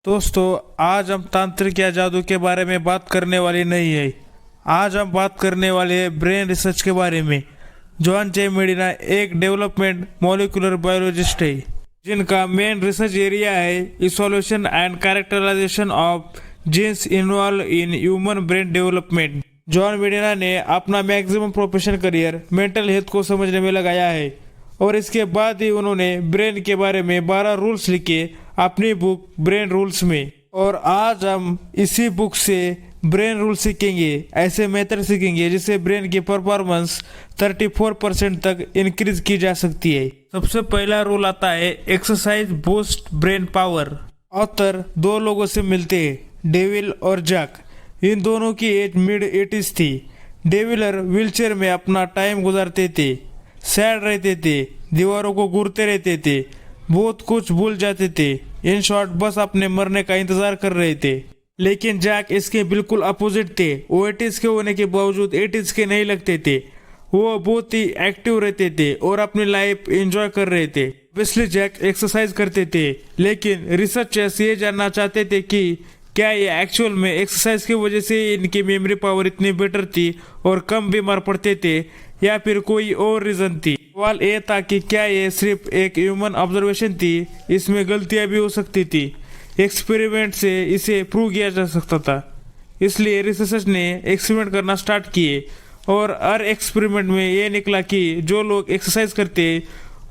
दोस्तों, आज हम तांत्रिक या जादू के बारे में बात करने वाले नहीं है। आज हम बात करने वाले हैं ब्रेन रिसर्च के बारे में। जॉन जे मेडिना एक डेवलपमेंट मॉलिक्यूलर बायोलॉजिस्ट है जिनका मेन रिसर्च एरिया है isolation and characterization of genes involved in human brain development. John Medina ने अपना maximum professional career mental health को समझने में लगाया है और इसके बाद ही उन्होंने ब्रेन के बारे में 12 रूल्स लिखे अपनी बुक ब्रेन रूल्स में। और आज हम इसी बुक से ब्रेन रूल सीखेंगे, ऐसे मेथड सीखेंगे जिससे ब्रेन की परफॉर्मेंस 34% तक इंक्रीज की जा सकती है। सबसे पहला रूल आता है exercise boost brain power. Author दो लोगों से मिलते हैं, डेविल और जैक। इन दोनों की एज मिड 80s थी। डेविलर व्हीलचेयर में अपना टाइम गुजारते थे, सैड रहते थे, दीवारों को घूरते रहते थे, बहुत कुछ भूल जाते थे। इन शॉर्ट बस अपने मरने का इंतजार कर रहे थे। लेकिन जैक इसके बिल्कुल अपोजिट थे। वो 80s के होने के बावजूद 80s के नहीं लगते थे। वो बहुत ही एक्टिव रहते थे और अपनी लाइफ एंजॉय कर रहे थे। ऑब्वियसली जैक एक्सरसाइज करते थे, लेकिन रिसर्चर्स ये जानना चाहते थे कि क्या ये एक्चुअल में एक्सरसाइज की वजह से इनकी मेमोरी पावर इतनी बेटर थी और कम बीमार पड़ते थे या फिर कोई और रीजन थी। सवाल ये था कि क्या ये सिर्फ एक ह्यूमन ऑब्जर्वेशन थी, इसमें गलतियां भी हो सकती थी। एक्सपेरिमेंट से इसे प्रूव किया जा सकता था। इसलिए रिसर्चर्स ने एक्सपेरिमेंट करना स्टार्ट किए और हर एक्सपेरिमेंट में ये निकला कि जो लोग एक्सरसाइज करते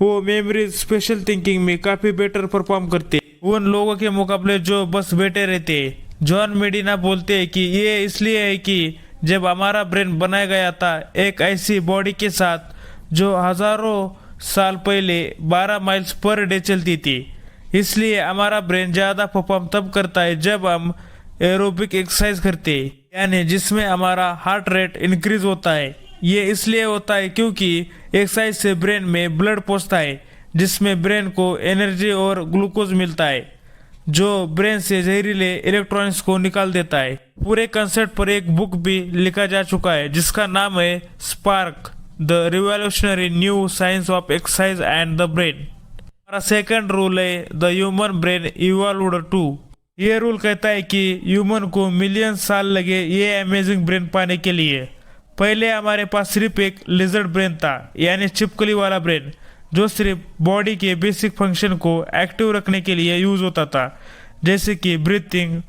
वो मेमोरी स्पेशल थिंकिंग में काफ़ी बेटर परफॉर्म करते उन लोगों के मुकाबले जो बस बैठे रहते। जॉन मेडिना बोलते हैं कि ये इसलिए है कि जब हमारा ब्रेन बनाया गया था एक ऐसी बॉडी के साथ जो हजारों साल पहले 12 माइल्स पर डे चलती थी, इसलिए हमारा ब्रेन ज़्यादा परफॉर्म तब करता है जब हम एरोबिक एक्सरसाइज करते हैं, यानी जिसमें हमारा हार्ट रेट इंक्रीज होता है। ये इसलिए होता है क्योंकि एक्सरसाइज से ब्रेन में ब्लड पहुंचता है जिसमें ब्रेन को एनर्जी और ग्लूकोज मिलता है जो ब्रेन से जहरीले इलेक्ट्रॉनिक्स को निकाल देता है। पूरे कंसेप्ट पर एक बुक भी लिखा जा चुका है जिसका नाम है Spark the revolutionary new science of exercise and the brain. हमारा सेकंड रूल है the human brain evolved too. ये रूल कहता है कि ह्यूमन को मिलियन साल लगे ये अमेजिंग ब्रेन पाने के लिए। पहले हमारे पास सिर्फ एक लिजर्ड ब्रेन था, यानी छिपकली वाला ब्रेन, जो सिर्फ बॉडी के बेसिक फंक्शन को एक्टिव रखने के लिए यूज होता था, जैसे कि ब्रीथिंग,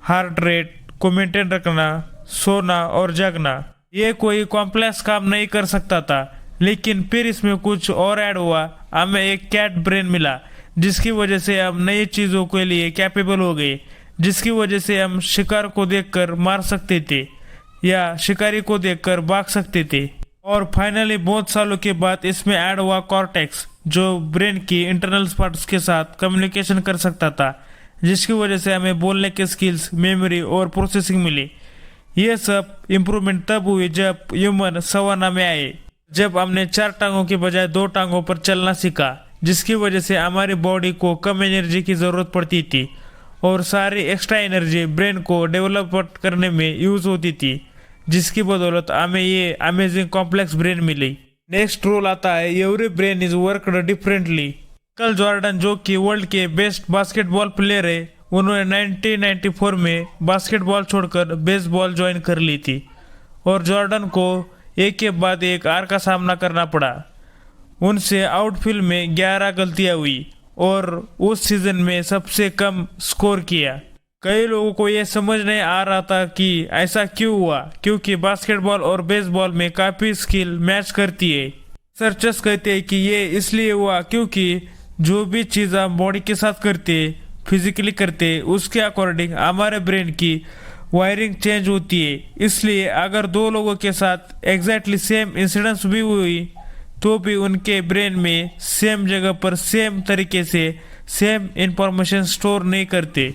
हार्ट रेट को मेंटेन रखना, सोना और जागना। ये कोई कॉम्प्लेक्स काम नहीं कर सकता था। लेकिन फिर इसमें कुछ और ऐड हुआ, हमें एक कैट ब्रेन मिला जिसकी वजह से हम नई चीज़ों के लिए कैपेबल हो गए, जिसकी वजह से हम शिकार को देखकर मार सकते थे या शिकारी को देखकर भाग सकते थे। और फाइनली बहुत सालों के बाद इसमें ऐड हुआ कॉर्टेक्स, जो ब्रेन की इंटरनल पार्ट्स के साथ कम्युनिकेशन कर सकता था, जिसकी वजह से हमें बोलने के स्किल्स, मेमोरी और प्रोसेसिंग मिली। ये सब इम्प्रूवमेंट तब हुई जब ह्यूमन सवाना में आए, जब हमने 4 टांगों के बजाय 2 टांगों पर चलना सीखा, जिसकी वजह से हमारी बॉडी को कम एनर्जी की ज़रूरत पड़ती थी और सारी एक्स्ट्रा एनर्जी ब्रेन को डेवलप करने में यूज होती थी, जिसकी बदौलत हमें ये अमेजिंग कॉम्प्लेक्स ब्रेन मिली। नेक्स्ट रूल आता है every brain is worked differently. Michael Jordan, जो कि वर्ल्ड के बेस्ट बास्केटबॉल प्लेयर है, उन्होंने 1994 में बास्केटबॉल छोड़कर बेसबॉल ज्वाइन कर ली थी और जॉर्डन को एक के बाद एक हार का सामना करना पड़ा। उनसे आउटफील्ड में 11 गलतियां हुई और उस सीजन में सबसे कम स्कोर किया। कई लोगों को यह समझ नहीं आ रहा था कि ऐसा क्यों हुआ, क्योंकि बास्केटबॉल और बेसबॉल में काफ़ी स्किल मैच करती है। रिसर्चर्स कहते हैं कि ये इसलिए हुआ क्योंकि जो भी चीज़ हम बॉडी के साथ करते, फिजिकली करते, उसके अकॉर्डिंग हमारे ब्रेन की वायरिंग चेंज होती है। इसलिए अगर 2 लोगों के साथ एग्जैक्टली सेम इंसिडेंस भी हुई तो भी उनके ब्रेन में सेम जगह पर सेम तरीके से सेम इंफॉर्मेशन स्टोर नहीं करते।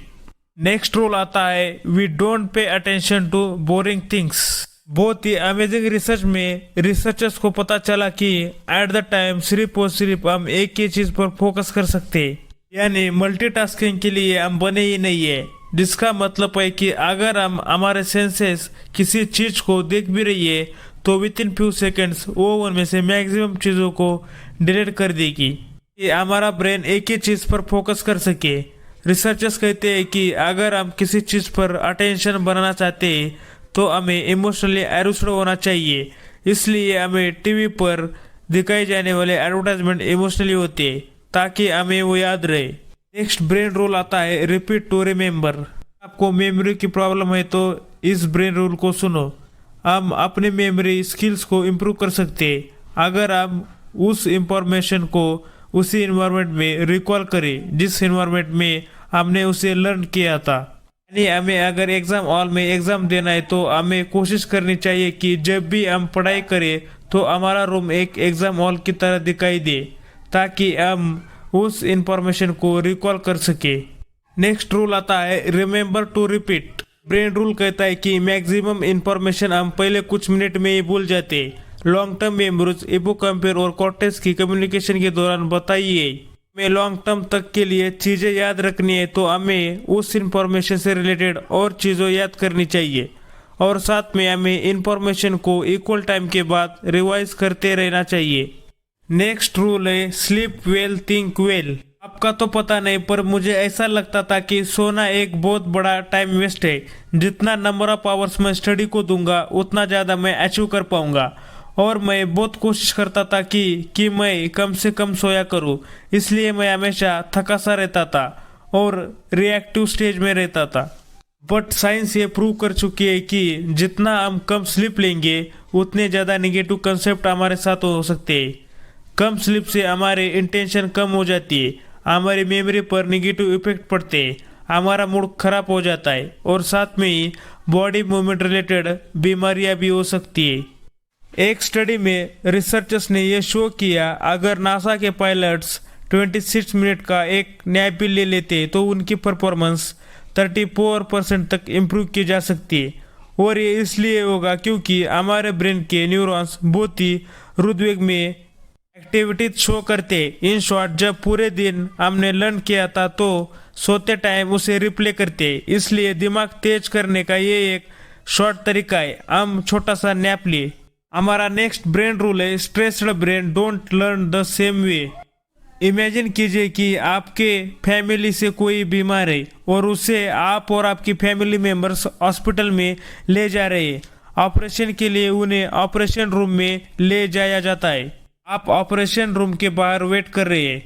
नेक्स्ट रूल आता है we don't pay attention to boring things. बहुत ही अमेजिंग रिसर्च में रिसर्चर्स को पता चला कि एट द टाइम सिर्फ और सिर्फ हम एक ही चीज पर फोकस कर सकते हैं, यानी मल्टीटास्किंग के लिए हम बने ही नहीं है। जिसका मतलब है कि अगर हम हमारे सेंसेस किसी चीज को देख भी रही है तो विद इन फ्यू सेकेंड्स वो उनमें से मैक्सिमम चीजों को डिलीट कर देगी कि हमारा ब्रेन एक ही चीज पर फोकस कर सके। रिसर्चर्स कहते हैं कि अगर हम किसी चीज़ पर अटेंशन बनाना चाहते हैं तो हमें इमोशनली अरेस्टेड होना चाहिए। इसलिए हमें टीवी पर दिखाए जाने वाले एडवर्टाइजमेंट इमोशनली होते हैं ताकि हमें वो याद रहे। नेक्स्ट ब्रेन रूल आता है रिपीट टू रिमेम्बर। आपको मेमोरी की प्रॉब्लम है तो इस ब्रेन रूल को सुनो। हम अपने मेमोरी स्किल्स को इम्प्रूव कर सकते हैं अगर हम उस इंफॉर्मेशन को उसी इन्वायरमेंट में रिकॉल करें जिस इन्वायरमेंट में हमने उसे लर्न किया था। यानी हमें अगर एग्जाम हॉल में एग्जाम देना है तो हमें कोशिश करनी चाहिए कि जब भी हम पढ़ाई करें तो हमारा रूम एक एग्जाम हॉल की तरह दिखाई दे ताकि हम उस इंफॉर्मेशन को रिकॉल कर सके। नेक्स्ट रूल आता है remember to repeat. Brain rule कहता है कि मैक्सिमम इंफॉर्मेशन हम पहले कुछ मिनट में ही भूल जाते हैं। लॉन्ग टर्म मेमोरीज हिप्पोकैम्पस और कॉर्टेक्स की कम्युनिकेशन के दौरान बताइए। हमें लॉन्ग टर्म तक के लिए चीज़ें याद रखनी है तो हमें उस इंफॉर्मेशन से रिलेटेड और चीज़ों याद करनी चाहिए और साथ में हमें इंफॉर्मेशन को इक्वल टाइम के बाद रिवाइज करते रहना चाहिए। नेक्स्ट रूल है स्लीप वेल थिंक वेल। आपका तो पता नहीं पर मुझे ऐसा लगता था कि सोना एक बहुत बड़ा टाइम वेस्ट है। जितना नंबर ऑफ आवर्स मैं स्टडी को दूंगा उतना ज़्यादा मैं अचीव कर पाऊंगा और मैं बहुत कोशिश करता था कि मैं कम से कम सोया करूं। इसलिए मैं हमेशा थका सा रहता था और रिएक्टिव स्टेज में रहता था। बट साइंस ये प्रूव कर चुकी है कि जितना हम कम स्लीप लेंगे उतने ज़्यादा निगेटिव कंसेप्ट हमारे साथ हो सकते हैं। कम स्लीप से हमारे इंटेंशन कम हो जाती है, हमारी मेमोरी पर निगेटिव इफेक्ट पड़ते हैं, हमारा मूड खराब हो जाता है और साथ में ही बॉडी मूवमेंट रिलेटेड बीमारियां भी हो सकती है। एक स्टडी में रिसर्चर्स ने यह शो किया अगर नासा के पायलट्स 26 मिनट का एक नैप भी ले लेते तो उनकी परफॉर्मेंस 34% तक इम्प्रूव की जा सकती है। और ये इसलिए होगा क्योंकि हमारे ब्रेन के न्यूरॉन्स बहुत ही रुद्वेग में एक्टिविटीज शो करते। इन शॉर्ट जब पूरे दिन हमने लर्न किया था तो सोते टाइम उसे रिप्ले करते। इसलिए दिमाग तेज करने का ये एक शॉर्ट तरीका है, हम छोटा सा नैप लिए। हमारा नेक्स्ट ब्रेन रूल है stressed brain don't learn the same way. Imagine कीजिए कि आपके फैमिली से कोई बीमार है और उसे आप और आपकी फैमिली मेंबर्स हॉस्पिटल में ले जा रहे हैं। ऑपरेशन के लिए उन्हें ऑपरेशन रूम में ले जाया जाता है। आप ऑपरेशन रूम के बाहर वेट कर रहे हैं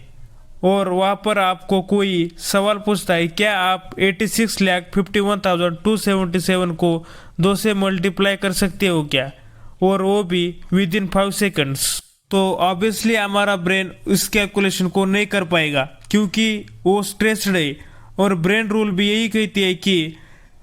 और वहाँ पर आपको कोई सवाल पूछता है, क्या आप 86,51,277 को 2 से मल्टीप्लाई कर सकते हो क्या, और वो भी विद इन 5 सेकंड्स। तो ऑब्वियसली हमारा ब्रेन इस कैलकुलेशन को नहीं कर पाएगा क्योंकि वो स्ट्रेस्ड है। और ब्रेन रूल भी यही कहती है कि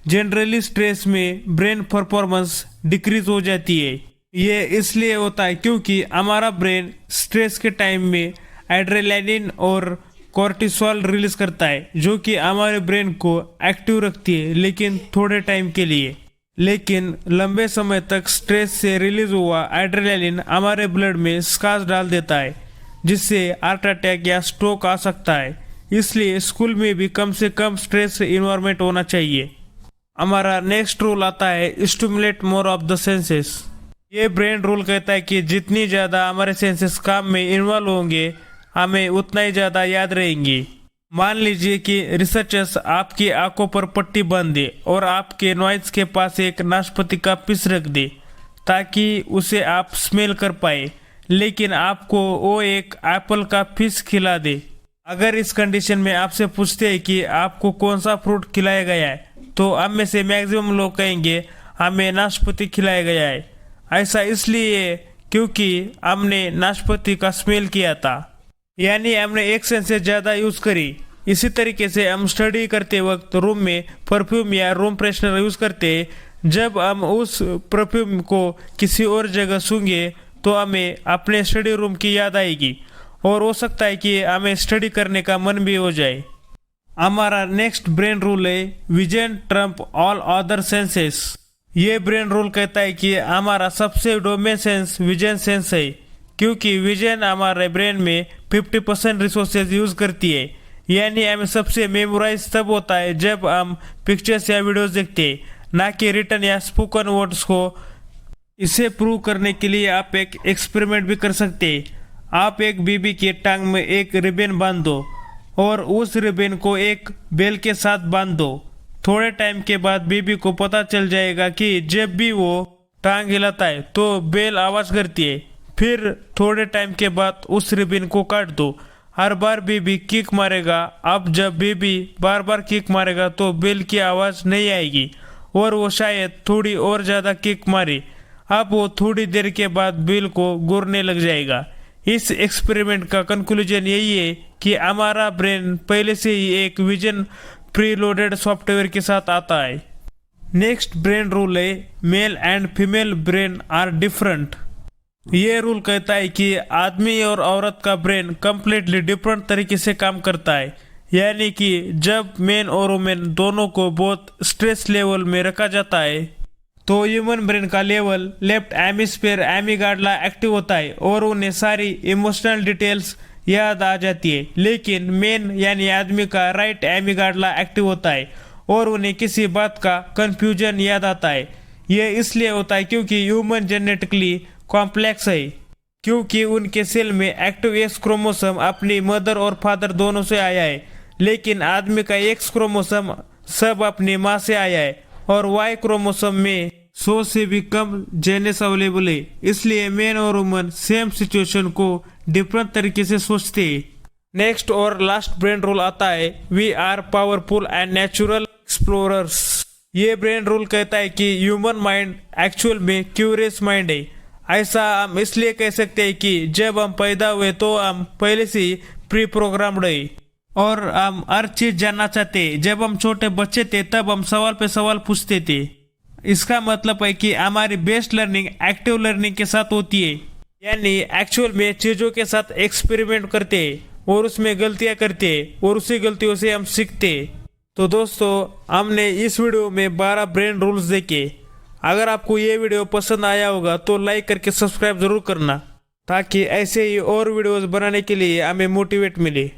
जनरली स्ट्रेस में ब्रेन परफॉर्मेंस डिक्रीज हो जाती है। ये इसलिए होता है क्योंकि हमारा ब्रेन स्ट्रेस के टाइम में एड्रेनालिन और कॉर्टिसोल रिलीज करता है जो कि हमारे ब्रेन को एक्टिव रखती है, लेकिन थोड़े टाइम के लिए। लेकिन लंबे समय तक स्ट्रेस से रिलीज हुआ एड्रेनालिन हमारे ब्लड में स्कार्स डाल देता है जिससे हार्ट अटैक या स्ट्रोक आ सकता है। इसलिए स्कूल में भी कम से कम स्ट्रेस इन्वायरमेंट होना चाहिए। हमारा नेक्स्ट रूल आता है stimulate more of the senses. ये ब्रेन रूल कहता है कि जितनी ज़्यादा हमारे सेंसेस काम में इन्वॉल्व होंगे हमें उतना ही ज़्यादा याद रहेंगे। मान लीजिए कि रिसर्चर्स आपकी आंखों पर पट्टी बांध दे और आपके नॉइज के पास एक नाशपाती का पीस रख दे ताकि उसे आप स्मेल कर पाए, लेकिन आपको वो एक एप्पल का पीस खिला दे। अगर इस कंडीशन में आपसे पूछते हैं कि आपको कौन सा फ्रूट खिलाया गया है तो हम में से मैक्सिमम लोग कहेंगे हमें नाशपाती खिलाया गया है। ऐसा इसलिए क्योंकि हमने नाशपाती का स्मेल किया था, यानी हमने एक सेंस से ज़्यादा यूज़ करी। इसी तरीके से हम स्टडी करते वक्त रूम में परफ्यूम या रूम फ्रेशनर यूज़ करते हैं। जब हम उस परफ्यूम को किसी और जगह सूंघे तो हमें अपने स्टडी रूम की याद आएगी और हो सकता है कि हमें स्टडी करने का मन भी हो जाए। हमारा नेक्स्ट ब्रेन रूल है vision Trump all other senses. ये ब्रेन रूल कहता है कि हमारा सबसे डोमेन सेंस विजन सेंस है क्योंकि विजन हमारे ब्रेन में 50% रिसोर्सेज यूज करती है। यानी हमें सबसे मेमोराइज तब होता है जब हम पिक्चर्स या वीडियोस देखते हैं, ना कि रिटन या स्पोकन वर्ड्स को। इसे प्रूव करने के लिए आप एक एक्सपेरिमेंट भी कर सकते हैं। आप एक बीबी की टांग में एक रिबन बांध दो और उस रिबन को एक बेल के साथ बांध दो। थोड़े टाइम के बाद बेबी को पता चल जाएगा कि जब भी वो टांग हिलाता है तो बेल आवाज करती है। फिर थोड़े टाइम के बाद उस रिबन को काट दो। हर बार बेबी किक मारेगा। अब जब बेबी बार बार किक मारेगा तो बेल की आवाज नहीं आएगी और वो शायद थोड़ी और ज्यादा किक मारे। अब वो थोड़ी देर के बाद बेल को गुरने लग जाएगा। इस एक्सपेरिमेंट का कंक्लूजन यही है कि हमारा ब्रेन पहले से ही एक विजन प्रीलोडेड सॉफ्टवेयर के साथ आता है। नेक्स्ट ब्रेन रूल है male and female brain are different. ये रूल कहता है कि आदमी और औरत का ब्रेन कम्प्लीटली डिफरेंट तरीके से काम करता है। यानी कि जब मेन और वुमेन दोनों को बहुत स्ट्रेस लेवल में रखा जाता है तो ह्यूमन ब्रेन का लेवल लेफ्ट हेमिस्फीयर एमिगाडला एक्टिव होता है और उन्हें सारी इमोशनल डिटेल्स याद आ जाती है। लेकिन मेन यानी आदमी का राइट एमिगाडला एक्टिव होता है और उन्हें किसी बात का कंफ्यूजन याद आता है। यह इसलिए होता है क्योंकि ह्यूमन जेनेटिकली कॉम्प्लेक्स है, क्योंकि उनके सेल में एक्टिव एक्स क्रोमोसोम अपनी मदर और फादर दोनों से आया है, लेकिन आदमी का एक्स क्रोमोसोम सब अपनी माँ से आया है और वाई क्रोमोसोम में 100 से भी कम जेनेस अवेलेबल है। इसलिए मेन और वुमन सेम सिचुएशन को डिफरेंट तरीके से सोचते हैं। नेक्स्ट और लास्ट ब्रेन रूल आता है we are powerful and natural explorers. ये ब्रेन रूल कहता है कि ह्यूमन माइंड एक्चुअल में क्यूरियस माइंड है। ऐसा हम इसलिए कह सकते हैं कि जब हम पैदा हुए तो हम पहले से ही प्री प्रोग्राम्ड है और हम हर चीज जानना चाहते। जब हम छोटे बच्चे थे तब हम सवाल पे सवाल पूछते थे। इसका मतलब है कि हमारी बेस्ट लर्निंग एक्टिव लर्निंग के साथ होती है, यानी एक्चुअल में चीजों के साथ एक्सपेरिमेंट करते हैं और उसमें गलतियां करते हैं और उसी गलतियों से हम सीखते हैं। तो दोस्तों, हमने इस वीडियो में 12 ब्रेन रूल्स देखे। अगर आपको ये वीडियो पसंद आया होगा तो लाइक करके सब्सक्राइब जरूर करना, ताकि ऐसे ही और वीडियोस बनाने के लिए हमें मोटिवेट मिले।